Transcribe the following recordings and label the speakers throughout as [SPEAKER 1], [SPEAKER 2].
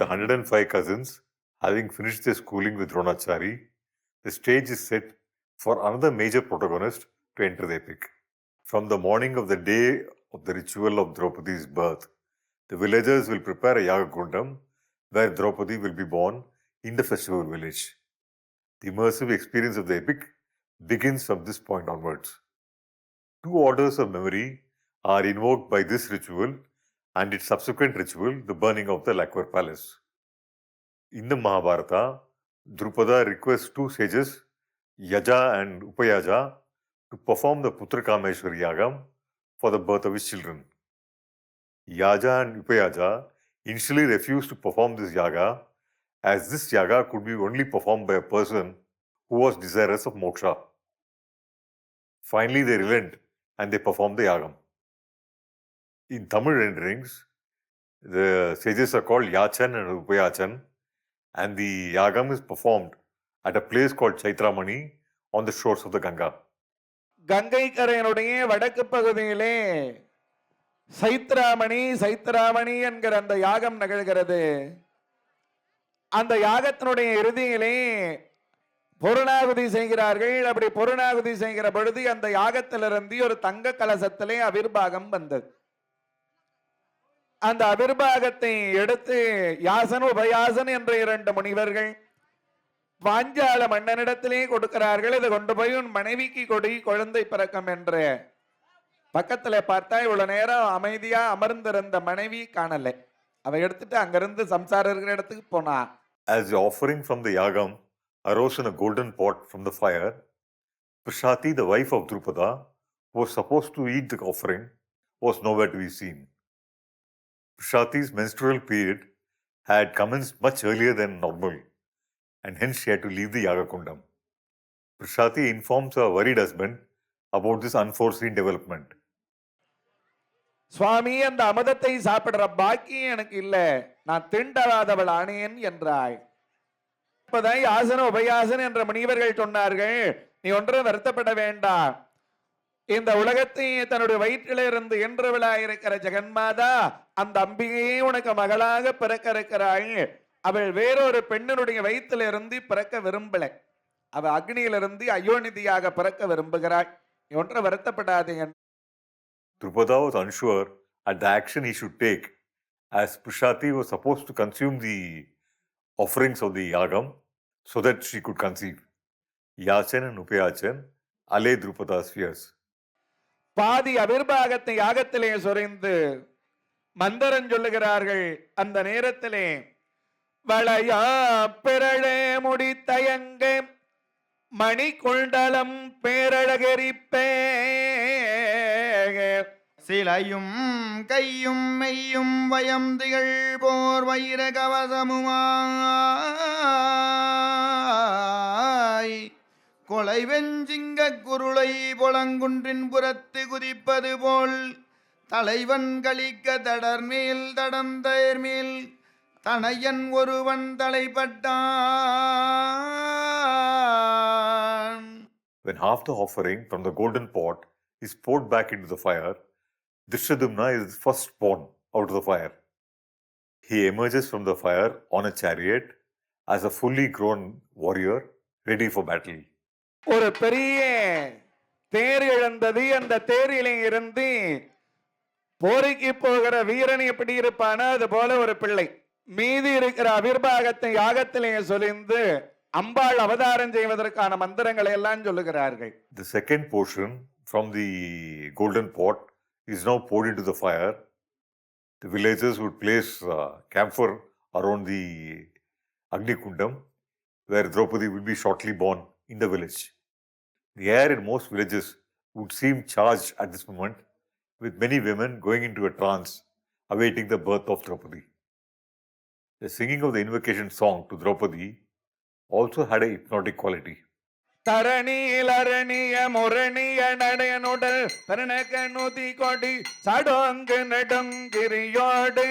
[SPEAKER 1] the 105 cousins, having finished their schooling with Dronachari, the stage is set for another major protagonist to enter the epic. From the morning of the day of the ritual of Draupadi's birth, the villagers will prepare a Yaga Kundam where Draupadi will be born in the festival village. The immersive experience of the epic begins from this point onwards. Two orders of memory are invoked by this ritual and its subsequent ritual, the burning of the lacquer palace. In the Mahabharata, Drupada requests two sages, Yaja and Upayaja, to perform the Putrakameshwar Yagam for the birth of his children. Yaja and Upayaja initially refused to perform this yaga, as this yaga could be only performed by a person who was desirous of moksha. Finally, they relent and they perform the yagam. In Tamil renderings, the sages are called Yachan and Upayachan, and the yagam is performed at a place called Chaitramani on the shores of the Ganga.
[SPEAKER 2] Ganga கரையினுடைய வடக்கு பகுதியிலே சைத்ராமணி என்கிற அந்த யாகம் நிகழ்கிறது. அந்த யாகத்தினுடைய இறுதியிலே பொருணாகுதி செய்கிறார்கள். அப்படி பொருணாகுதி செய்கிற பொழுது அந்த யாகத்திலிருந்து ஒரு தங்க கலசத்திலே அவிர்பாகம் வந்தது. அந்த அவிர்பாகத்தை எடுத்து யாசன் உபயாசன் என்ற இரண்டு முனிவர்கள் பாஞ்சால மன்னனிடத்திலே கொடுக்கிறார்கள். இதை கொண்டு போய் உன் மனைவிக்கு கொடி, குழந்தை பிறக்கம் என்று. பக்கத்துல பார்த்தா இவ்வளவு நேரம் அமைதியா அமர்ந்திருந்த மனைவி காணல. அவ எடுத்துட்டு அங்கிருந்து சம்சாரம் இருக்கிற இடத்துக்கு போனா.
[SPEAKER 1] As the offering from the yagam arose in a golden pot from the fire, Prishati, the wife of Drupada, who was supposed to eat the offering, was nowhere to be seen. Prishati's menstrual period had commenced much earlier than normal, and hence she had to leave the Yaga Kundam. Prishati informs her worried husband about this unforeseen development.
[SPEAKER 2] சுவாமி, அந்த அமுதத்தை சாப்பிடுற பாக்கியம் எனக்கு இல்ல, நான் திண்டவாதவள் ஆனேன் என்றாய். ஆசன உபயாசன் என்ற முனிவர்கள் சொன்னார்கள், நீ ஒன்றும் வருத்தப்பட வேண்டாம். இந்த உலகத்தை தன்னுடைய வயிற்றிலிருந்து என்றவளா இருக்கிற ஜெகன்மாதா அந்த அம்பிகையே உனக்கு மகளாக பிறக்க இருக்கிறாள். அவள் வேறொரு பெண்ணினுடைய வயிற்றிலிருந்து பிறக்க விரும்பல. அவ அக்னியிலிருந்து அயோனிதியாக பிறக்க விரும்புகிறாள். நீ ஒன்றும் வருத்தப்படாதீங்க.
[SPEAKER 1] Drupada was unsure at the action he should take, as Prishati was supposed to consume the offerings of the yagam so that she could conceive. Yachan and Upayachan allay Drupada's fears.
[SPEAKER 2] பாதி அவிர்பாகத்தை யாகத்திலே சொரிந்து மந்திரம் சொல்லுகிறார்கள். அந்த நேரத்திலே வளையா பிறழே முடித்தயங்க மணி குண்டலம் பேரழகரிப்பே
[SPEAKER 3] சிலையும் கையும் மெய்யும் வயம் திகழ் போர் வைர கவசமுமாய் கொலை வெஞ்சிங்க குருளை பொலங்குன்றின் புறத்து குதிப்பது போல் தலைவன் கழிக்க தடர் மேல் தடந்தேர் மேல் தனையன் ஒருவன் தலைப்பட்டான்.
[SPEAKER 1] When half the offering from the golden pot is poured back into the fire, Drishadumna is first born out of the fire. He emerges from the fire on a chariot as a fully grown warrior ready for battle.
[SPEAKER 2] ஒரு பெரிய தேர் இழந்தது. அந்த தேரிலே இருந்து போருக்கு போகிற வீரன் எப்படி இருப்பானோ அது போல ஒரு பிள்ளை. மீதி இருக்கிற அவிர்பாகத்தை யாகத்திலே சொலிந்து அம்பாள் அவதாரம் செய்வதற்கான மந்திரங்களை எல்லாம் சொல்லுகிறார்கள்.
[SPEAKER 1] The second portion from the golden pot is now poured into the fire. The villagers would place camphor around the Agni Kundam, where Draupadi will be shortly born in the village. The air in most villages would seem charged at this moment, with many women going into a trance, awaiting the birth of Draupadi. The singing of the invocation song to Draupadi also had a hypnotic quality.
[SPEAKER 2] தரணியிலரணிய முரணிய நடையனுடல் தருணகனுதி கொடி சடோங்கு நெடுங்கிரியோடு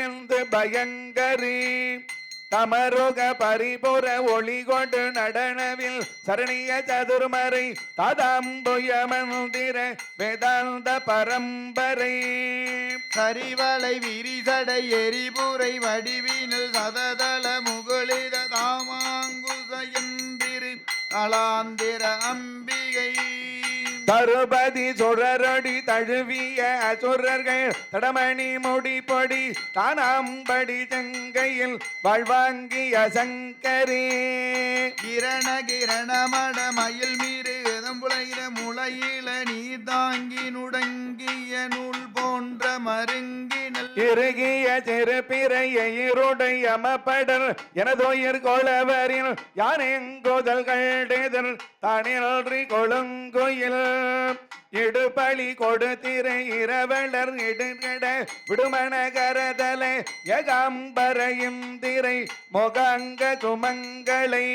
[SPEAKER 2] பயங்கரி தமருக பரிபுர ஒளி கொண்டு நடனவில் சரணிய சதுர்மறை தாதாம்புய மந்திர வேதாந்த பரம்பரை
[SPEAKER 3] சரிவளை விரிசடை எரிபுரை வடிவினில் சததள முகுளித தாமாங்குச என்றிரு தளாந்திர அம்பிகை
[SPEAKER 2] தருபதி சுரரடி தழுவிய அசுரர்கள் தடமணி முடி பொடி தானாம்படி செங்கையில் வாழ்வாங்கிய சங்கரே
[SPEAKER 3] கிரண கிரணமட மயில் மீறு எதம்புலையில முளையில நீர் தாங்கி நுடங்கிய நூல் போன்ற மருங்கினல்
[SPEAKER 2] இறுகிய சிறுபிறைய இருடை அமப்படர் எனதோயிர் கோளவரில் யானெங்கோதல்கள் தேதல் தானின்றி கொழுங்குயில் இடுபலி கொடுத்திரை இரவலர் இடுகட விடுமண கரதலை யகாம்பரையும் திரை மொகங்க சுமங்களை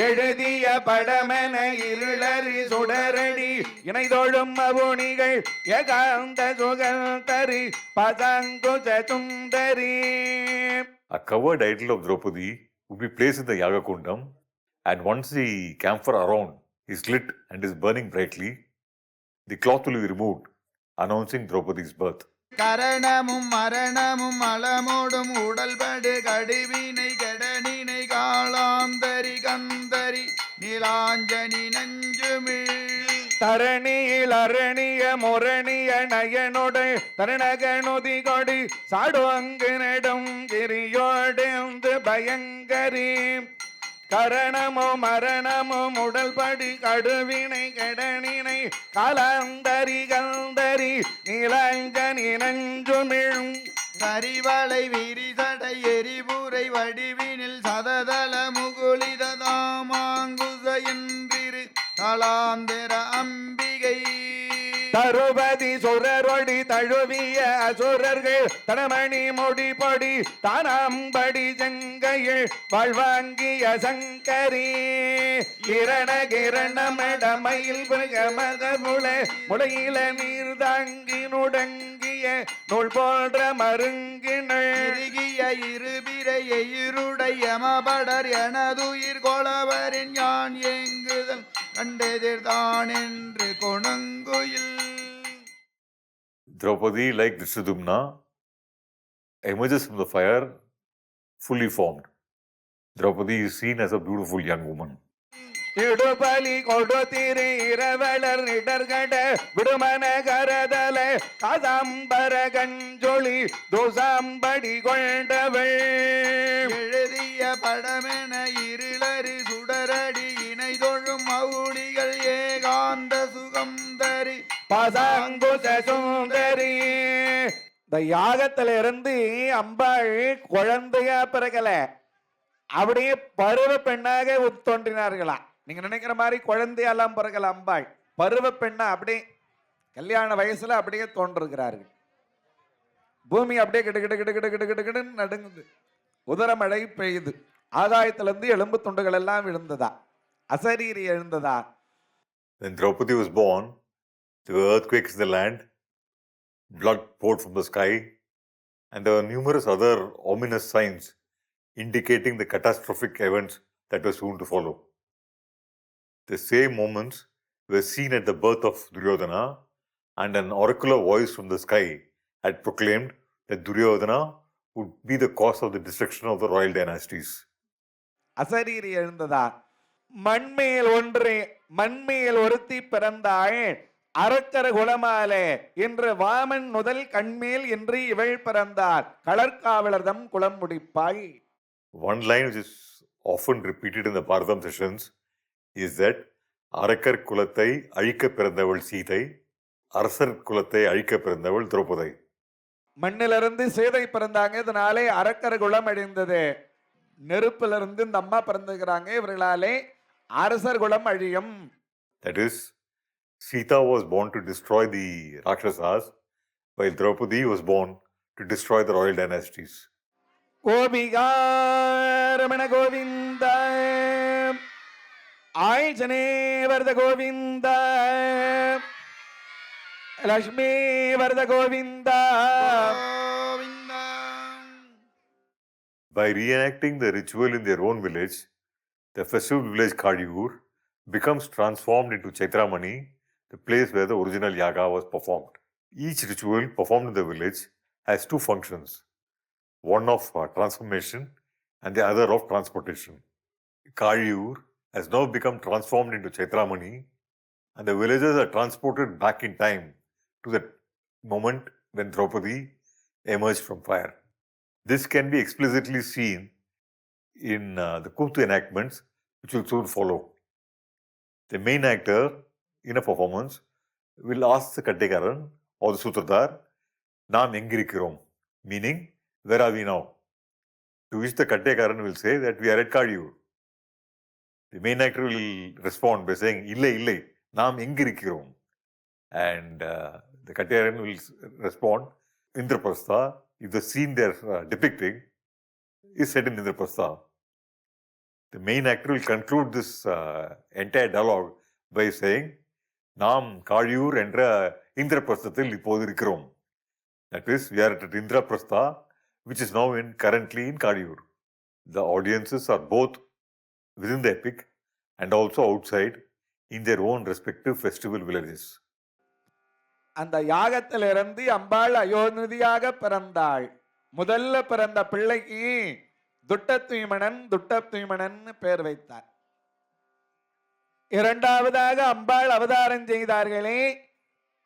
[SPEAKER 2] எழுதிய படமென இருளறி சுடரடி இணைதொழும் அவுணிகள் ஏகாந்த சுகல் தரி பதங்குஜ சுந்தரி.
[SPEAKER 1] A covered idol of Draupadi would be placed in the Yaga Kundam, and once the camphor around is lit and is burning brightly, the cloth will be removed, announcing Draupadi's birth.
[SPEAKER 3] கரணமும் மரணமும் அளமோடும் உடல்படு கடுவினை கடனினை காளாந்தரி கந்தரி நிலாஞ்சனி நஞ்சுமிழ்
[SPEAKER 2] தரணியில் அரணிய முரணிய நயனொடு தருணகனுதி கொடி சாடுவங்கு நெடும் கிரியோடு பயங்கரி கரணமும் மரணமும் உடல்படி கடுவினை கடனினை காலாந்தரி கந்தரி நீலாஞ்சனி நஞ்சுமிழும்
[SPEAKER 3] சரிவளை விரிசடை எரிபுரை வடிவினில் சததள முகுளித தாமாங்குச என்றிரு தளாந்திர அம்பிகை
[SPEAKER 2] தருபதி சுரரொடி தழுவிய அசுரர்கள் தடமணி முடி பொடி தானாம்படி செங்கையில் வாழ்வாங்கிய சங்கரி கிரண கிரணமடமையில் மத முளையில நீர் தாங்கி நுடங்கிய நூல் போன்ற மருங்கினள்
[SPEAKER 3] இறுகிய இருபிரைய இருடை யமபடர் எனதுயிர் கொளவரின் யான் ஏங்குதல் கண்டெதிர்தான் என்று கொணங்குயில்
[SPEAKER 1] Draupadi, like Drishadumna, emerges from the fire fully formed. Draupadi is seen as a beautiful young woman.
[SPEAKER 2] இடுபலி கொடுத்திரு இரவலர் இடர்கட விடுமன கரதல காதாம்பர கஞ்சொளி தோசாம்படி கொண்டவள்
[SPEAKER 3] எழுதிய படமென இருளறி சுடரடி இணைதொழும் மவுனிகள் ஏகாந்த சுகம் தரி
[SPEAKER 2] பதாங்குச சுந்தரி. இந்த யாகத்துல இருந்து அம்பாள் குழந்தையா பிறக்கல, அப்படியே பருவ பெண்ணாக தோன்றினார்களா. நீங்க நினைக்கிற மாதிரி குழந்தையெல்லாம் பிறக்கல அம்பாள், பருவ பெண்ணா அப்படியே கல்யாண வயசுல அப்படியே தோன்றுகிறார்கள். பூமி அப்படியே கிடு கிடு கிடு கிடு கிடு கிடு கிடுன்னு நடுங்குது, உதரமழை பெய்யுது, ஆகாயத்திலிருந்து எலும்பு துண்டுகள் எல்லாம் விழுந்ததா, அசரீரி எழுந்ததா.
[SPEAKER 1] When Draupadi was born, there were earthquakes in the land, blood poured from the sky, and there were numerous other ominous signs indicating the catastrophic events that were soon to follow. The same moments were seen at the birth of Duryodhana, and an oracular voice from the sky had proclaimed that Duryodhana would be the cause of the destruction of the royal dynasties.
[SPEAKER 2] அசரீரி எழுந்ததா. மண்மேல் ஒன்று மண்மேல் ஒருத்தி பிறந்தாள் அரக்கர குலமாலே என்று வாமன் முதல் கண்மேல் என்று இவள் பிறந்தாள் களற்காவலர்தம் குலம் முடிப்பாள்.
[SPEAKER 1] One line which is often repeated in the Bharatam sessions is that Arakar Kulathai Azhikka Pirandaval Sithai, அரசர் குலத்தை அழிக்க பிறந்தவள் திரௌபதி.
[SPEAKER 2] மண்ணிலிருந்து சீதை பிறந்தாங்க, இதனாலே அரக்கர குலம் அழிந்தது. நெருப்பிலிருந்து இந்த அம்மா பிறந்துக்கிறாங்க, இவர்களாலே அரசர் குலம் அழியும்.
[SPEAKER 1] That is, Sita was born to destroy the Rakshasas, while Draupadi was born to destroy the royal dynasties.
[SPEAKER 2] Gopika Ramana Govind ஆய்ஜனே வரத கோவிந்த லக்ஷ்மி வரத Govind
[SPEAKER 3] Govinda
[SPEAKER 1] By reenacting the ritual in their own village, the festival village Kadiyur becomes transformed into Chaitramani, the place where the original yaga was performed. Each ritual performed in the village has two functions, one of transformation and the other of transportation. Kadiyur has now become transformed into Chaitramani, and the villagers are transported back in time to the moment when Draupadi emerged from fire. This can be explicitly seen in the Kuthu enactments, which will soon follow. The main actor in a performance will ask the Kattekaran or the Sutradhar, Nam engirikirom, meaning, where are we now? To which the Kattekaran will say that we are at Kadiyur. The main actor will respond by saying, Illai, Nam engirikirom. And the Kattekaran will respond, Indraprastha, if the scene they're depicting is set in Indraprastha. The main actor will conclude this entire dialogue by saying, நாம் காழியூர் என்ற இந்திரபிரஸ்தத்தில் இப்போது இருக்கிறோம். That is, we are at Indraprastha, which is now currently in Kadiyur. The audiences are both within the epic and also outside in their own respective festival villages.
[SPEAKER 2] அந்த யாகத்திலிருந்து அம்பாள் அயோநிதியாக பிறந்தாள். முதல்ல பிறந்த பிள்ளைக்கு துட்டத்துய்மணன் பேர் வைத்தார். இரண்டாவதாக அம்பாள் அவதாரம் செய்தார்களே,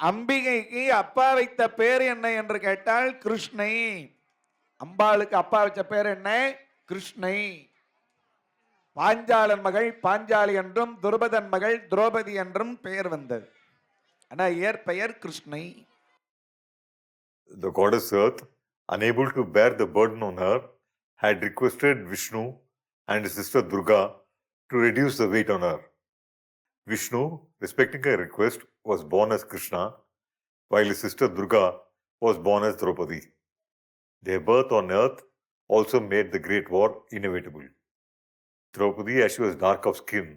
[SPEAKER 2] அம்பிகைக்கு அப்பா வைத்த பேர் என்ன என்று கேட்டால் கிருஷ்ணை. அம்பாளுக்கு அப்பா வச்ச பேர் என்ன? கிருஷ்ணை. பாஞ்சாலன் மகள் பாஞ்சாலி என்றும் துருபதன் மகள் திரௌபதி என்றும் பெயர் வந்தது. ஆனா இயற்பெயர் Krishnai.
[SPEAKER 1] The goddess Earth, unable to bear the burden on her, had requested Vishnu and his sister Durga to reduce the weight on her. Vishnu, respecting her request, was born as Krishna, while his sister Durga was born as Draupadi. Their birth on earth also made the Great War inevitable. Draupadi, as she was dark of skin,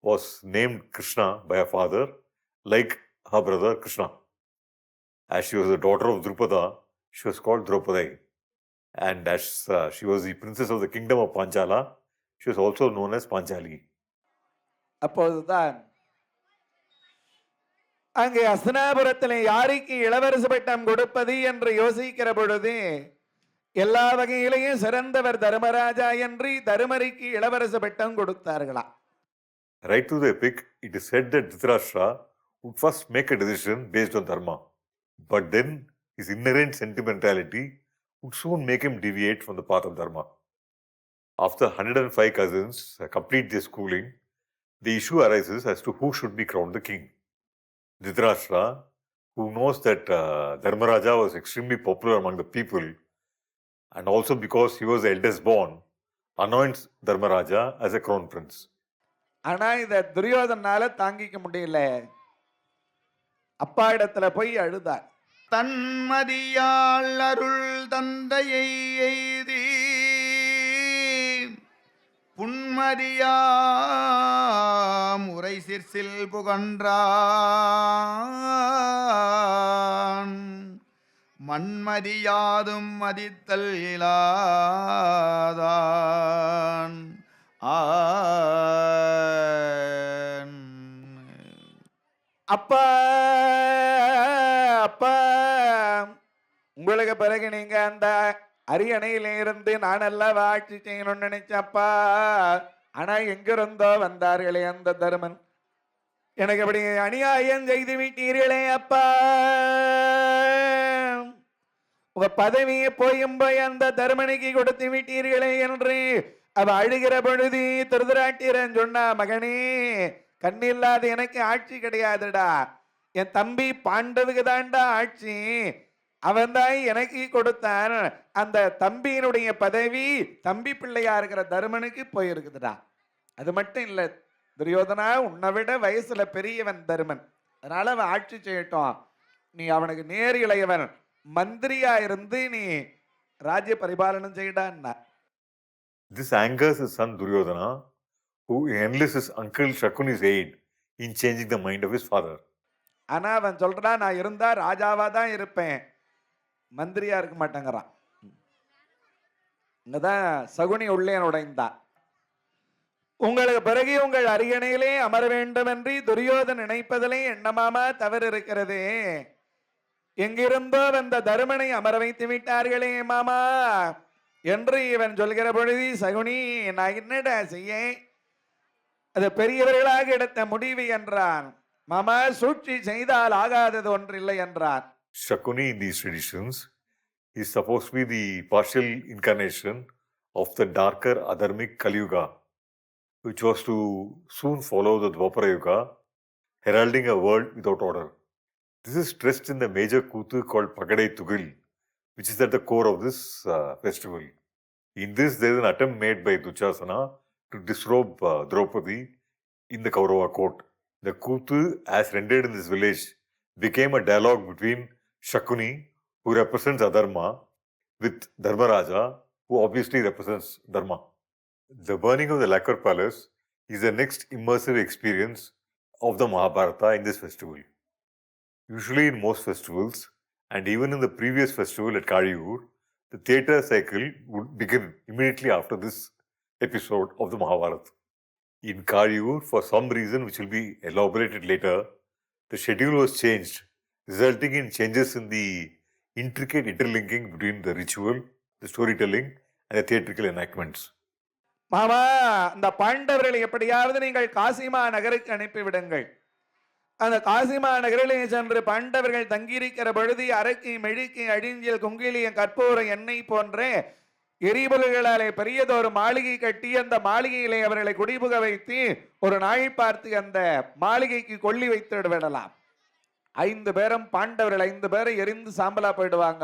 [SPEAKER 1] was named Krishna by her father, like her brother Krishna. As she was the daughter of Drupada, she was called Draupadi. And as she was the princess of the kingdom of Panchala, she was also known as Panchali.
[SPEAKER 2] அப்போதுதான் அங்கே அஸ்தினாபுரத்தில் யாருக்கு இளவரசு பட்டம் கொடுப்பது என்று யோசிக்கிற பொழுது எல்லா வகையிலையும் சிறந்தவர் தர்மராஜா என்று தருமருக்கு இளவரசு பட்டம் கொடுத்தார்களாம்.
[SPEAKER 1] Right through the epic, it is said that Dhritarashtra would first make a decision based on dharma, but then his inherent sentimentality would soon make him deviate from the path of dharma. After 105 cousins complete their schooling, the issue arises as to who should be crowned the king. Dhritarashtra, who knows that Dharmaraja was extremely popular among the people, and also because he was the eldest born, anoints Dharmaraja as a crown prince.
[SPEAKER 2] ஆனா இத துரியோதனால தாங்கிக்க முடியல. அப்பா இடத்துல போய் அழுதார்.
[SPEAKER 3] தன்மதியால் அருள் தந்தையை எய்தி புன்மதியாம் உரை சிற்சில் புகன்றான் மன்மதியாதும் மதித்தல் இலாதான்
[SPEAKER 2] அப்பா அப்பா, உங்களுக்கு பிறகு நீங்க அந்த அரியணையில இருந்து நானெல்லாம் ஆட்சி செய்யணும்னு நினைச்சப்பா. ஆனா எங்கிருந்தோ வந்தார்களே அந்த தருமன், எனக்கு அப்படி அநியாயம் செய்து விட்டீர்களே அப்பா. உங்க பதவியை போயும் போய் அந்த தருமனுக்கு கொடுத்து விட்டீர்களே என்று அவ அழுகிற பொழுது திருதராட்டிரன் சொன்னா, மகனே கண்ணில்லாத எனக்கு ஆட்சி கிடையாதுடா, என் தம்பி பாண்டவுக்கு தாண்டா ஆட்சி, அவன் தான் எனக்கு கொடுத்தான். அந்த தம்பியினுடைய பதவி தம்பி பிள்ளையா இருக்கிற தருமனுக்கு போயிருக்குதுடா. அது மட்டும் இல்ல துரியோதனா, உன்னை விட வயசுல பெரியவன் தருமன், அதனால அவன் ஆட்சி செய்யட்டும், நீ அவனுக்கு நேர் இளையவன், மந்திரியா இருந்து நீ ராஜ்ய பரிபாலனம் செய்யடான்னா.
[SPEAKER 1] This angers his son Duryodhana, who enlists his uncle Shakuni's aid in changing the mind of his father.
[SPEAKER 2] ஆனா அவன் சொல்றான், நான் இருந்தா ராஜாவா தான் இருப்பேன், மந்திரியா இருக்க மாட்டேங்கிறான். இங்கதான் சகுனி உள்ளே நுழைந்தான். உங்களுக்கு பிறகு உங்கள் அரியணையிலே அமர வேண்டும் என்று துரியோதன் நினைப்பதிலே எண்ணமாமா தவறு இருக்கிறது. எங்கிருந்தோ வந்த தருமனை அமர வைத்து விட்டார்களே மாமா என்று இவன் சொல்கிற பொழுது சகுனி, நான் என்னடா செய்ய, அது பெரியவர்களாக எடுத்த முடிவு என்றான். மாமா, சூழ்ச்சி செய்தால் ஆகாதது ஒன்றில்லை என்றான்.
[SPEAKER 1] Shakuni in these traditions is supposed to be the partial incarnation of the darker adharmic Kali Yuga, which was to soon follow the Dwapara Yuga, heralding a world without order. This is stressed in the major Kuthu called Pagadai Tugil, which is at the core of this festival. In this, there is an attempt made by Duchasana to disrobe Draupadi in the Kaurava court. The Kuthu, as rendered in this village, became a dialogue between Shakuni, who represents Adharma, with Dharmaraja, who obviously represents Dharma. The burning of the lacquer palace is the next immersive experience of the Mahabharata in this festival. Usually in most festivals, and even in the previous festival at Kaliyur, the theatre cycle would begin immediately after this episode of the Mahabharata. In Kaliyur, for some reason which will be elaborated later, the schedule was changed, resulting in changes in the intricate interlinking between the ritual, the storytelling, and the theatrical enactments.
[SPEAKER 2] மாமா, அந்த பாண்டவர்களை எப்படியாவது நீங்கள் காசிமா நகருக்கு அனுப்பிவிடுங்கள். அந்த காசிமா நகரிலே சென்று பாண்டவர்கள் தங்கியிருக்கிற பொழுது அரக்கி, மெழுக்கு, அழிஞ்சில், குங்கிலியம், கற்பூரம், எண்ணெய் போன்ற எரிபொருள்களாலே பெரியதொரு மாளிகை கட்டி அந்த மாளிகையிலே அவர்களை குடிபுக வைத்து ஒரு நாள் பார்த்து அந்த மாளிகைக்கு கொள்ளி வைத்து விடலாம். 5 பேரும் பாண்டவர்கள் 5 பேரை எரிந்து சாம்பலா போயிடுவாங்க.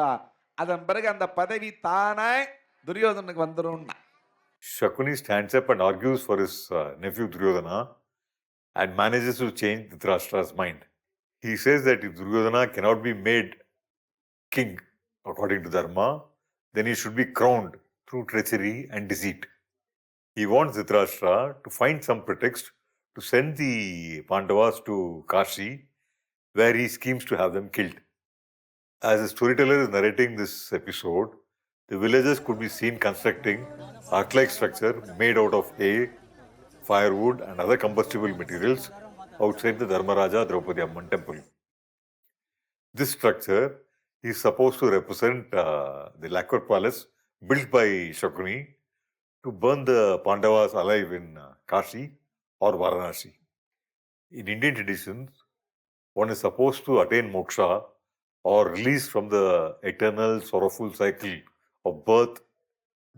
[SPEAKER 2] அதன் பிறகு அந்த பதவி தானே துரியோதனுக்கு வந்துடும்.
[SPEAKER 1] Shakuni stands up and argues for his nephew Duryodhana and manages to change Dhritarashtra's mind. He says that if Duryodhana cannot be made king according to Dharma, then he should be crowned through treachery and deceit. He wants Dhritarashtra to find some pretext to send the Pandavas to Kashi, where he schemes to have them killed. As the storyteller is narrating this episode, the villagers could be seen constructing ark-like structure made out of hay, firewood and other combustible materials outside the Dharmaraja Draupadi Amman temple. This structure is supposed to represent the lacquer palace built by Shakuni to burn the Pandavas alive in Kashi or Varanasi. In Indian traditions, one is supposed to attain moksha or release from the eternal sorrowful cycle of birth,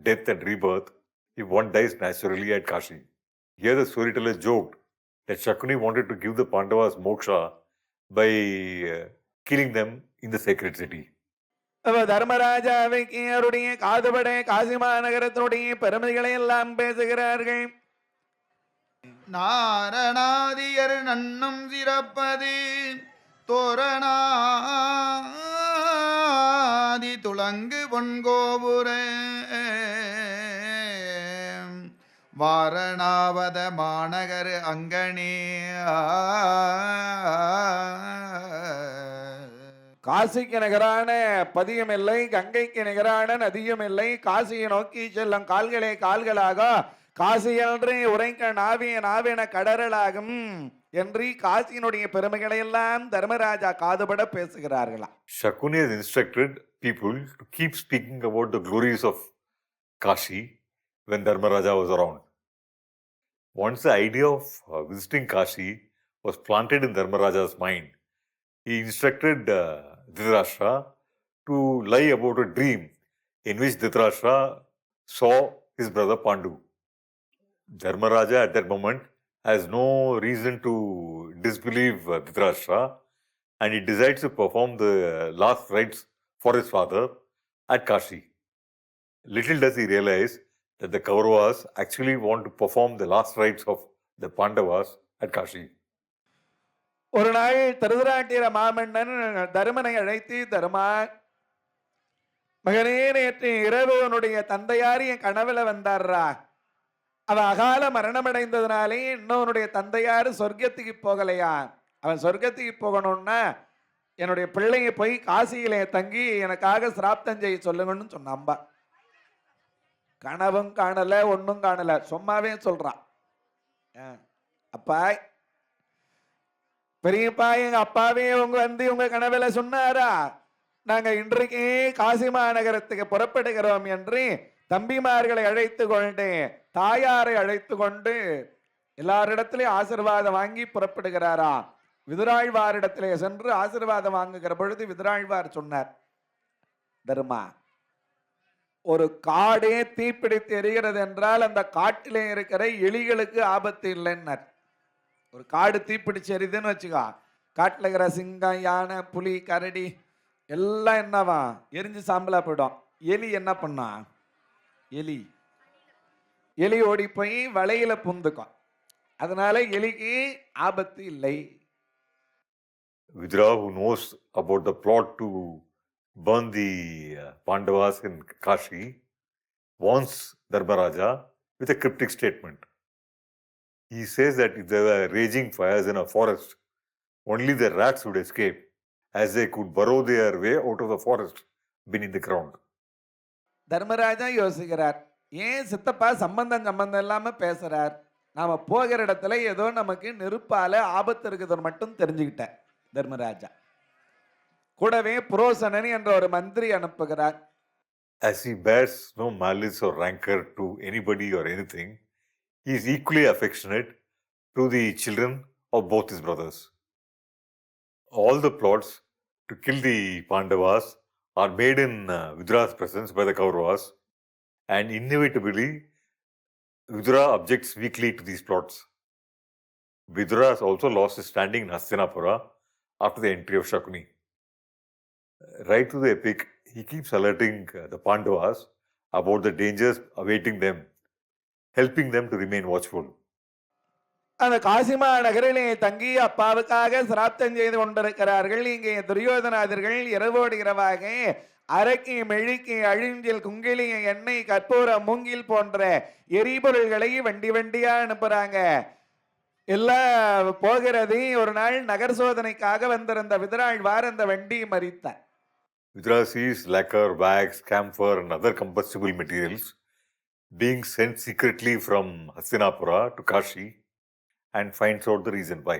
[SPEAKER 1] death and rebirth if one dies naturally at Kashi. Here the storyteller joked that Shakuni wanted to give the Pandavas moksha by killing them in the sacred city.
[SPEAKER 2] தர்மராஜாவைக்கு அவருடைய காதுபட காசிமா நகரத்தினுடைய பெருமைகளை எல்லாம் பேசுகிறார்கள்.
[SPEAKER 3] நாரணாதியர் நன்னும் சிறப்பது தோரணாதி துளங்கு பொன்கோபுர வாரணாவத மாநகர் அங்கனே
[SPEAKER 2] காசிக்கு நிகரான பதியும் இல்லை, கங்கைக்கு நிகரான நதியும் இல்லை. காசியை நோக்கி செல்லும் கால்களே கால்களாக, காசி என்று உரைக்க நாவிய நாவின கடறலாகும் என்று காசியினுடைய பெருமைகளை எல்லாம் Dharmaraja காதுபட பேசுகிறார்களாம்.
[SPEAKER 1] Shakuni has instructed people to keep speaking about the glories of Kashi when Dharmaraja was around. Once the idea of visiting Kashi was planted in Dharmaraja's mind, he instructed Dhritarashtra to lie about a dream in which Dhritarashtra saw his brother Pandu. Dharmaraja at that moment has no reason to disbelieve Dhritarashtra and he decides to perform the last rites for his father at Kashi. Little does he realize that the Kauravas actually want to perform the last rites of the Pandavas at Kashi.
[SPEAKER 2] ஒரு நாள் திருதராட்டிர மாமன்னன் தருமனை அழைத்து, தருமா மகனே, நேற்று இரவு உன்னுடைய தந்தையார் என் கனவுல வந்தார்ரா. அவன் அகால மரணம் அடைந்ததுனாலே இன்னும் உன்னுடைய தந்தையார் சொர்க்கத்துக்கு போகலையா. அவன் சொர்க்கத்துக்கு போகணும்னா என்னுடைய பிள்ளைய போய் காசியிலே தங்கி எனக்காக சிராப்தம் செய்ய சொல்லுங்கன்னு சொன்னாம்பா. கனவும் காணல, ஒண்ணும் காணல, சும்மாவே சொல்றான். ஆ, அப்பா, பெரியப்பா, எங்க அப்பாவே உங்க வந்து உங்க கனவுல சொன்னாரா, நாங்க இன்றைக்கே காசி மாநகரத்துக்கு புறப்படுகிறோம் என்று தம்பிமார்களை அழைத்து கொண்டு, தாயாரை அழைத்து கொண்டு எல்லாரிடத்திலையும் ஆசீர்வாதம் வாங்கி புறப்படுகிறாரா. விதுராழ்வாரிடத்திலே சென்று ஆசீர்வாதம் வாங்குகிற பொழுது விதுராழ்வார் சொன்னார், தர்மா, ஒரு காடே தீப்பிடித்து எரிகிறது என்றால் அந்த காட்டிலே இருக்கிற எலிகளுக்கு ஆபத்து இல்லைன்னார். ஒரு காடு தீப்பிடிச்சு எரியுதுன்னு வச்சுக்கோ, காட்டில் இருக்கிற சிங்கம், யானை, புலி, கரடி எல்லாம் என்னவா எரிஞ்சு சாம்பலா போயிடும். எலி என்ன பண்ணா, எலி ஓடி போய் வலையில புந்துக்கும். அதனால எலிக்கு ஆபத்து இல்லை.
[SPEAKER 1] Vidura, who knows about the plot to burn the Pandavas in Kashi, warns Dharmaraja with a cryptic statement. He says that if there were raging fires in a forest, only the rats would escape, as they could burrow their way out of the forest beneath the ground.
[SPEAKER 2] Dharmaraja யோசிக்கிறார், ஏன் சித்தப்பா சம்பந்தம் இல்லாம பேசுறார், நாம போகிற இடத்துல ஏதோ நமக்கு நெருப்பால ஆபத்து இருக்குதுன்னு மட்டும் தெரிஞ்சுக்கிட்டேன். தர்மராஜா கூடவே புரோசனன் என்ற ஒரு மந்திரி அனுப்புகிறார்.
[SPEAKER 1] As he bears no malice or rancor to anybody or anything, he is equally affectionate to the children of both his brothers. All the plots to kill the Pandavas are made in Vidura's presence by the Kauravas, and inevitably Vidura objects weakly to these plots. Vidura has also lost his standing in Hastinapura after the entry of Shakuni. Right through the epic, he keeps alerting the Pandavas about the dangers awaiting them, helping them to remain watchful.
[SPEAKER 2] அந்த காசிமா நகரிலே தங்கி அப்பாவுக்காக சிராப்தம் செய்து கொண்டிருக்கிறார்கள். இங்கே துரியோதனாதிர்கள் இரவோடு இரவாக அரக்கி, மெழுக்கி, அழிஞ்சில், குங்கிலி, எண்ணெய், கற்பூரம், மூங்கில் போன்ற எரிபொருள்களை வண்டி வண்டியா அனுப்புறாங்க. எல்லாம் போகிறது. ஒரு நாள் நகர் சோதனைக்காக வந்திருந்த விதுராழ்வார் அந்த வண்டியை மறித்தார்.
[SPEAKER 1] Vidura sees lacquer, wax, camphor, and other combustible materials being sent secretly from Hastinapura to Kashi and finds out the reason why.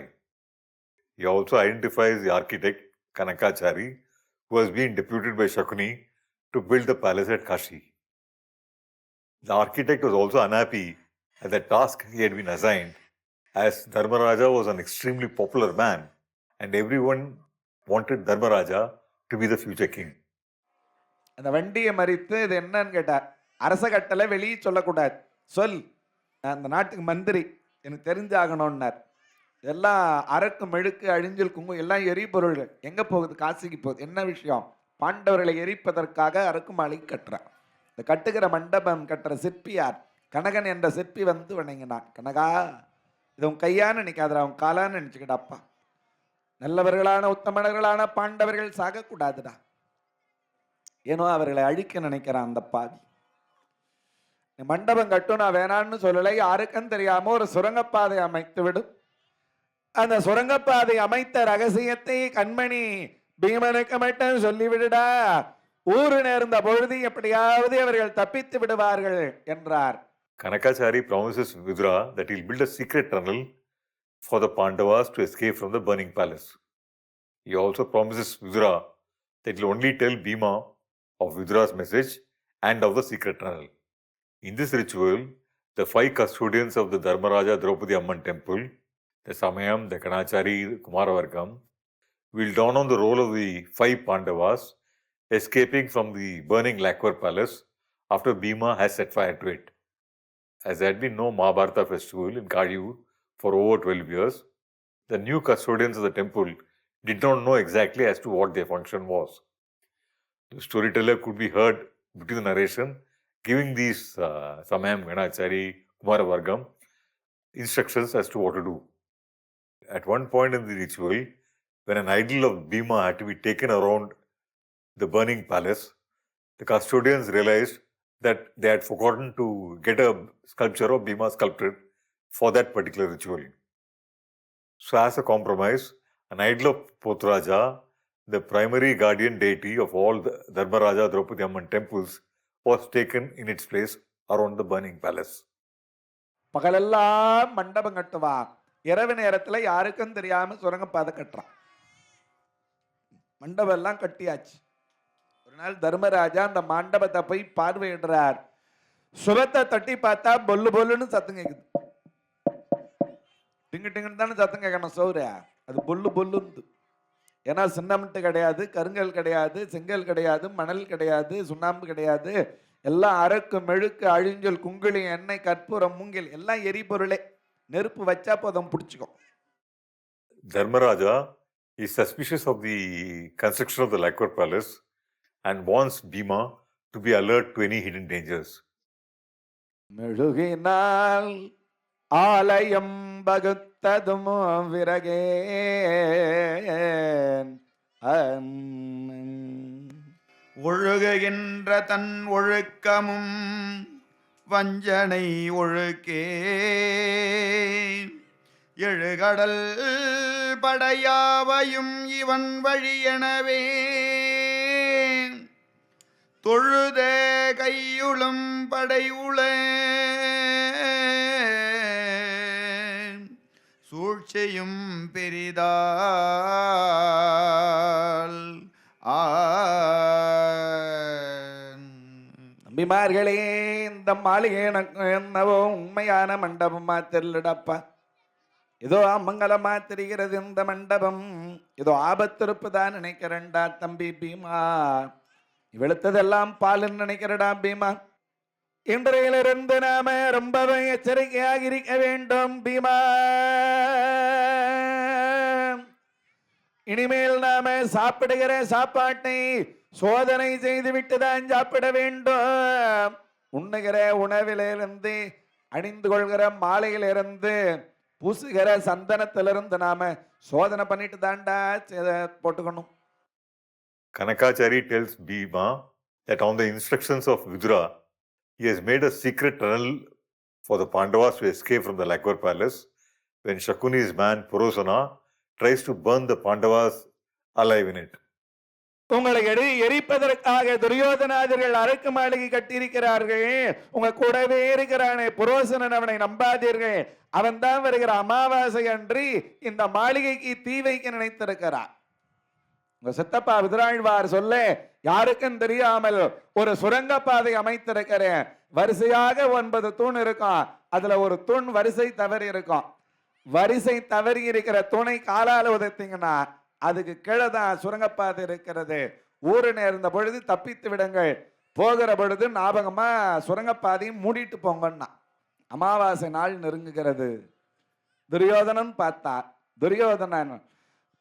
[SPEAKER 1] He also identifies the architect Kanakachari, who has been deputed by Shakuni to build the palace at Kashi. The architect was also unhappy at the task he had been assigned, as Dharmaraja was an extremely popular man and everyone wanted Dharmaraja to be the future king.
[SPEAKER 2] அந்த வண்டியை மறித்து இது என்னன்னு கேட்டார். அரச கட்டளை வெளியே சொல்லக்கூடாது, சொல், நான் அந்த நாட்டுக்கு மந்திரி, எனக்கு தெரிஞ்சாகணும்னார். எல்லாம் அரக்கு, மெழுக்கு, அழிஞ்சல், குங்கு எல்லாம் எரிபொருள்கள். எங்க போகுது? காசிக்கு போகுது. என்ன விஷயம்? பாண்டவர்களை எரிப்பதற்காக அரக்கு மாலை கட்டுறார். இந்த கட்டுகிற மண்டபம் கட்டுற சிற்பியார் கனகன் என்ற சிற்பி வந்து வணங்கினான். கனகா, இது உன் கையான்னு நினைக்காத, அவன் காலான்னு நினைச்சுக்கிட்டாப்பா. நல்லவர்களான உத்தமர்களான பாண்டவர்கள் சாகக்கூடாதுடா, ஏனோ அவர்களை அழிக்க நினைக்கிறான் அந்த பாதி. மண்டபம் கட்டும் நான் வேணான்னு சொல்லலை, யாருக்கும் தெரியாம ஒரு சுரங்கப்பாதை அமைத்து விடும். அந்த சுரங்கப்பாதை அமைத்த ரகசியத்தை கண்மணி பீமனுக்கு மட்டும் சொல்லிவிடுடா, ஊரு நேர்ந்த பொழுது எப்படியாவது அவர்கள் தப்பித்து விடுவார்கள் என்றார்.
[SPEAKER 1] Kanakachari promises Vidura that he'll build a secret tunnel for the Pandavas to escape from the burning palace. He also promises Vidura that he'll only tell Bhima of Vidura's message and of the secret tunnel. In this ritual, the 5 custodians of the Dharmaraja Draupadi Amman temple, the Samayam, the Kanachari, the Kumaravargam, will don on the role of the 5 Pandavas escaping from the burning lacquer palace after Bhima has set fire to it. As there had been no Mahabharata festival in Kadiur for over 12 years, the new custodians of the temple did not know exactly as to what their function was. The storyteller could be heard between the narration giving these Samayam, Ganachari, Kumaravargam instructions as to what to do. At one point in the ritual, when an idol of Bhima had to be taken around the burning palace, the custodians realized that they had forgotten to get a sculpture of Bhima sculpted for that particular ritual. So as a compromise, an idol of Pothraja, the primary guardian deity of all the Dharmaraja Draupadi Amman temples, was taken in its place around the burning palace.
[SPEAKER 2] பகலெல்லாம் மண்டபம் கட்டுவான், இரவு நேரத்துல யாருக்கும் தெரியாம சுரங்கப்பாதை கட்டுறான். மண்டபம் எல்லாம் கட்டியாச்சு. ஒரு நாள் தர்மராஜா அந்த மண்டபத்தை போய் பார்வையிடுறார். சுரத்தை தட்டி பார்த்தா பொல்லு பொல்லுன்னு சத்தம் கேக்குது. டிங்கு டிங்குன்னு தானே சத்தம் கேட்கணும் சௌர, அது பொல்லு பொல்லுந்து. ஏன்னா சின்னமிட்டு கிடையாது, கருங்கல் கிடையாது, செங்கல் கிடையாது, மணல் கிடையாது, சுண்ணாம்பு கிடையாது, எல்லாம் அரக்கு மெழுக்கு அழிஞ்சல் குங்குளி எண்ணெய் கற்பூரம் மூங்கில் எல்லாம் எரிபொருளே. நெருப்பு வச்சா போதும் பிடிச்சிக்கும்.
[SPEAKER 1] Dharmaraja is suspicious of the construction of the lacquer palace and wants Bhima to be alert to any hidden dangers.
[SPEAKER 2] மெழுகினால் ஆலயம் பகுத்ததும் விறகேன்
[SPEAKER 3] ஒழுகுகின்ற தன் ஒழுக்கமும் வஞ்சனை ஒழுக்கே எழுகடல் படையாவையும் இவன் வழியெனவே தொழுத கையுளும் படை உள சூழ்ச்சியும் பெரிதால்
[SPEAKER 2] நம்பிமார்களே, இந்த மாளிகை எனக்கு என்னவோ உண்மையான மண்டபமா தெரியலடப்பா. ஏதோ அமங்கலமா தெரிகிறது இந்த மண்டபம். ஏதோ ஆபத்து இருப்புதான் நினைக்கிறேன்டா தம்பி பீமா. வெளுத்ததெல்லாம் பாலுன்னு நினைக்கிறடா பீமா. இன்றையிலிருந்து நாம ரொம்பவே எச்சரிக்கையாக இருக்க வேண்டும் பீமா. இனிமேல் நாம சாப்பிடுகிற சாப்பாட்டை சோதனை செய்துவிட்டு தான் சாப்பிட வேண்டும். உண்ணுகிற உணவிலிருந்து, அணிந்து கொள்கிற மாலையிலிருந்து, பூசுகிற சந்தனத்திலிருந்து நாம சோதனை பண்ணிட்டு தாண்டா போட்டுக்கணும்.
[SPEAKER 1] Kanakachari tells Bhima that on the instructions of Vidura, he has made a secret tunnel for the Pandavas to escape from the lacquer palace when Shakuni's man Purosana tries to burn the Pandavas alive in it.
[SPEAKER 2] உங்களை எரிப்பதற்காக துரியோதனாதிகள் அரக்கு மாளிகை கட்டியிருக்கிறார்கள். உங்க கூடவே இருக்கிறானே புரோசனன், அவனை நம்பாதீர்கள். அவன் தான் வருகிற அமாவாசை அன்றி இந்த மாளிகைக்கு தீ வைக்க நினைத்திருக்கிறான். உங்க சித்தப்பா விதுராழ்வார் சொல்ல யாருக்கும் தெரியாமல் ஒரு சுரங்கப்பாதை அமைத்திருக்கிறேன். வரிசையாக 9 தூண் இருக்கும். அதுல ஒரு தூண் வரிசை தவறி இருக்கும். வரிசை தவறி இருக்கிற தூணை காலால உதைத்தீங்கன்னா அதுக்கு கீழே தான் சுரங்கப்பாதை இருக்கிறது. ஊரு நேர்ந்த பொழுது தப்பித்து விடுங்கள், போகிற பொழுது ஞாபகமா சுரங்கப்பாதையும் மூடிட்டு போங்கன்னா. அமாவாசை நாள் நெருங்குகிறது. துரியோதனன் பார்த்தா, துரியோதனன்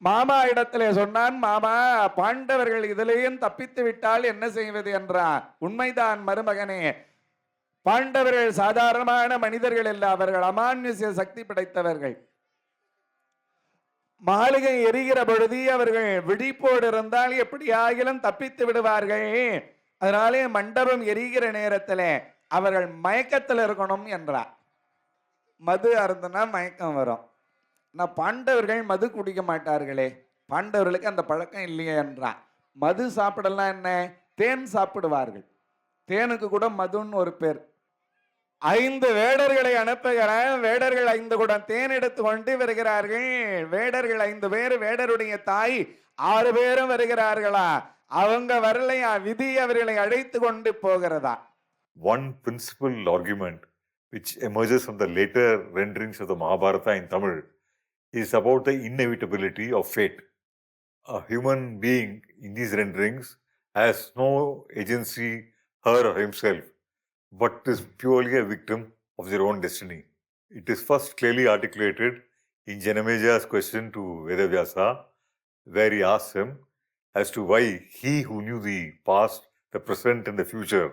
[SPEAKER 2] மாமா இடத்திலே சொன்னான், மாமா பாண்டவர்கள் இதிலேயும் தப்பித்து விட்டால் என்ன செய்வது என்றான். உண்மைதான் மருமகனே, பாண்டவர்கள் சாதாரணமான மனிதர்கள் அல்ல, அவர்கள் அமானுஷ்ய சக்தி படைத்தவர்கள். மாளிகை எரிகிற பொழுது அவர்கள் விழிப்போடு இருந்தால் எப்படியாகிலும் தப்பித்து விடுவார்கள். அதனாலே மண்டபம் எரிகிற நேரத்தில் அவர்கள் மயக்கத்தில் இருக்கணும் என்றார். மது அருந்தினா மயக்கம் வரும். நான் பாண்டவர்கள் மது குடிக்க மாட்டார்களே, பாண்டவர்களுக்கு அந்த பழக்கம் இல்லையே என்றார். மது சாப்பிடலாம் என்ன, தேன் சாப்பிடுவார்கள். தேனுக்கு கூட மதுன்னு ஒரு பேர். 5 வேடர்களை அனுப்புகிறேன். வேடர்கள் 5 குடம் தேன் எடுத்து கொண்டு வருகிறார்கள். வேடர்கள் 5 பேர், வேடருடைய தாய் 6 பேரும் வருகிறார்களா? அவங்க வரலையா? விதி அவர்களை அழைத்து கொண்டு போகிறதா?
[SPEAKER 1] One principal argument which emerges from the later renderings of the Mahabharata in Tamil is about the inevitability of fate. A human being in these renderings has no agency, her or himself, but is purely a victim of their own destiny. It is first clearly articulated in Janameja's question to Vedavyasa, where he asks him as to why he who knew the past, the present and the future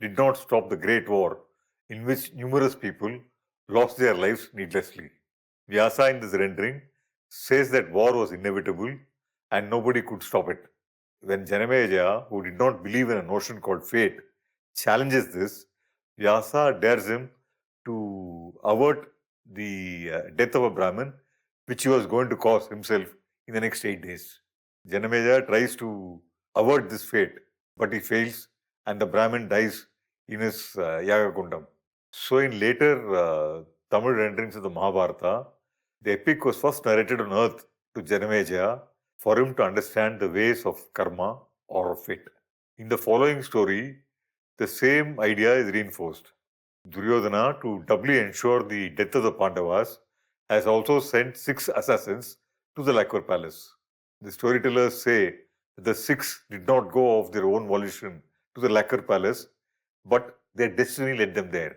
[SPEAKER 1] did not stop the great war in which numerous people lost their lives needlessly. Vyasa in this rendering says that war was inevitable and nobody could stop it. When Janameja, who did not believe in a notion called fate, challenges this, Vyasa dares him to avert the death of a Brahmin, which he was going to cause himself in the next 8 days. Janameja tries to avert this fate, but he fails and the Brahmin dies in his Yagakundam. So in later Tamil renderings of the Mahabharata, the epic was first narrated on earth to Janamejaya for him to understand the ways of karma or of fate. In the following story, the same idea is reinforced. Duryodhana, to doubly ensure the death of the Pandavas, has also sent 6 assassins to the Lakur palace. The storytellers say that the 6 did not go of their own volition to the Lakur palace, but their destiny led them there.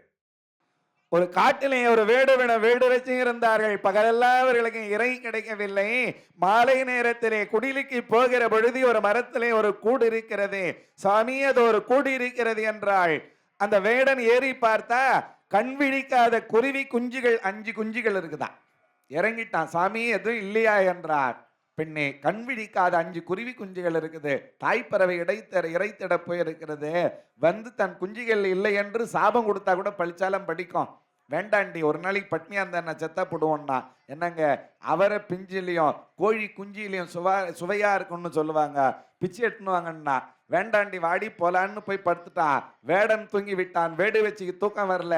[SPEAKER 2] ஒரு காட்டிலே ஒரு வேடுவன வேடு வச்சு இருந்தார்கள். பகலெல்லாம் அவர்களுக்கு இறை கிடைக்கவில்லை. மாலை நேரத்திலே குடிலுக்கு போகிற பொழுது ஒரு மரத்திலே ஒரு கூடு இருக்கிறது. சாமி, அது ஒரு கூடு இருக்கிறது என்றாள். அந்த வேடன் ஏறி பார்த்தா கண் விழிக்காத குருவி குஞ்சுகள் 5 குஞ்சுகள் இருக்குதான். இறங்கிட்டான். சாமி, எதுவும் இல்லையா என்றார். பெண்ணே, கண் விழிக்காத 5 குருவி குஞ்சுகள் இருக்குது. தாய்ப்பறவை இறைத்திட போயிருக்கிறது. வந்து தன் குஞ்சுகள் இல்லை என்று சாபம் கொடுத்தா கூட பழிச்சாலும் படிக்கும். வேண்டாண்டி, ஒரு நாளைக்கு பட்னியா இருந்தா நான் செத்தா போடுவோம்னா என்னங்க, அவரை பிஞ்சிலையும் கோழி குஞ்சிலையும் சுவையா இருக்கும்னு சொல்லுவாங்க. பிச்சு எட்டுனுவாங்கன்னா வேண்டாண்டி, வாடி போலான்னு போய் படுத்துட்டான். வேடன் தூங்கி விட்டான். வேடு வச்சுக்கு தூக்கம் வரல.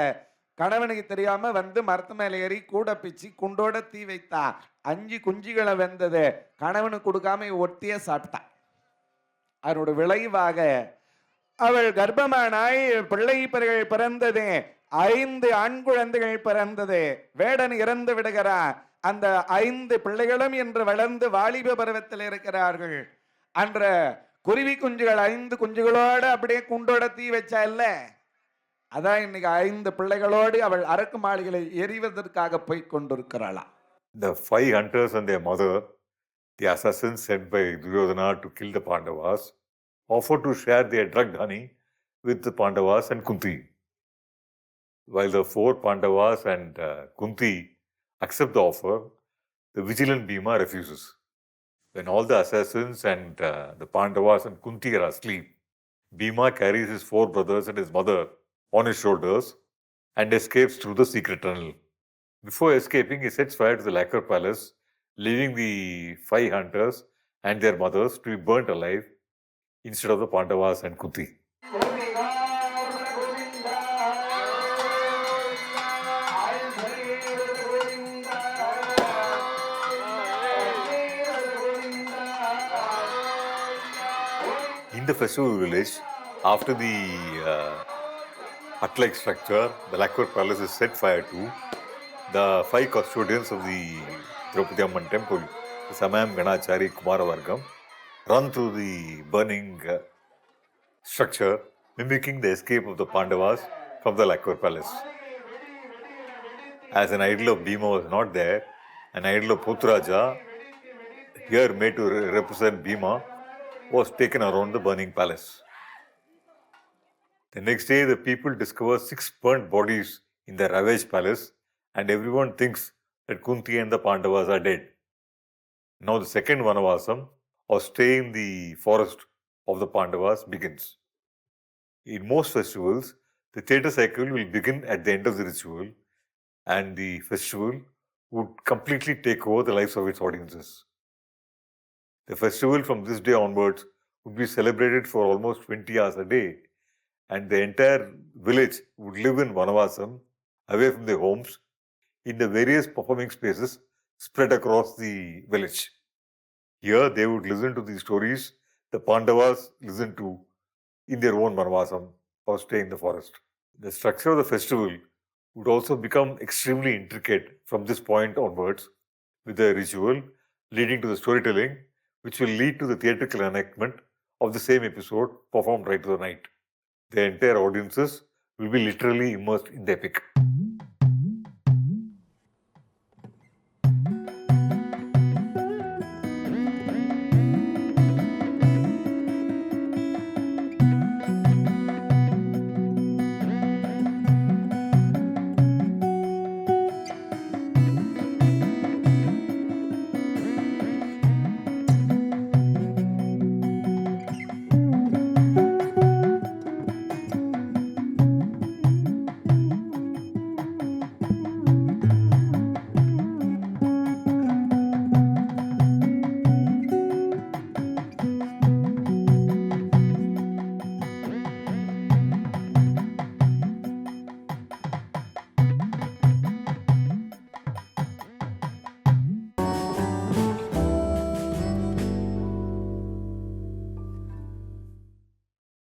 [SPEAKER 2] கணவனுக்கு தெரியாம வந்து மரத்து மேல ஏறி கூட பிச்சு குண்டோட தீ வைத்தா. 5 குஞ்சுகளை வெந்தது. கணவனுக்கு கொடுக்காம ஒட்டியே சாப்பிட்டான். அதனோட விளைவாக அவள் கர்ப்பமானாய். பிள்ளை பிறந்தது. 5 ஆண் குழந்தைகள் பிறந்தது. வேடன் இறந்து விடுகிறான். அந்த 5 பிள்ளைகளும் இன்று வளர்ந்து வாலிப பருவத்தில் இருக்கிறார்கள். அன்ற குருவி குஞ்சுகள் 5 குஞ்சுகளோடு அப்படியே குண்டோட தீ வச்சா இல்ல, அதான் இன்னைக்கு 5 பிள்ளைகளோடு அவள் அரக்கு மாளிகளை எறிவதற்காக போய் கொண்டிருக்கிறாளா.
[SPEAKER 1] The 5 hunters and their mother, the assassins sent by Duryodhana to kill the Pandavas, offered to share their drugged honey with the Pandavas and Kunti. While the 4 Pandavas and Kunti accept the offer, the vigilant Bhima refuses. When all the assassins and the Pandavas and Kunti are asleep, Bhima carries his 4 brothers and his mother on his shoulders and escapes through the secret tunnel. Before escaping, he sets fire to the Lakur palace, leaving the 5 hunters and their mothers to be burnt alive instead of the Pandavas and Kunti. In the festival village, after the hut-like structure, the Lakur palace is set fire to. The 5 custodians of the Draupadi Amman temple, the Samayam, Ganachari, Kumaravargam, run through the burning structure, mimicking the escape of the Pandavas from the Lakur palace. As an idol of Bhima was not there, an idol of Putraja, here made to represent Bhima, was taken around the burning palace. The next day, the people discover 6 burnt bodies in the ravaged palace, and everyone thinks that Kunti and the Pandavas are dead. Now the second Vanavasam, or stay in the forest of the Pandavas, begins. In most festivals, the theatre cycle will begin at the end of the ritual, and the festival would completely take over the lives of its audiences. The festival from this day onwards would be celebrated for almost 20 hours a day, and the entire village would live in Vanavasam, away from their homes, in the various performing spaces spread across the village. Here they would listen to the stories the Pandavas listened to in their own Vanavasam or stay in the forest. The structure of the festival would also become extremely intricate from this point onwards, with the ritual leading to the storytelling, which will lead to the theatrical enactment of the same episode performed right to the night. The entire audiences will be literally immersed in the epic.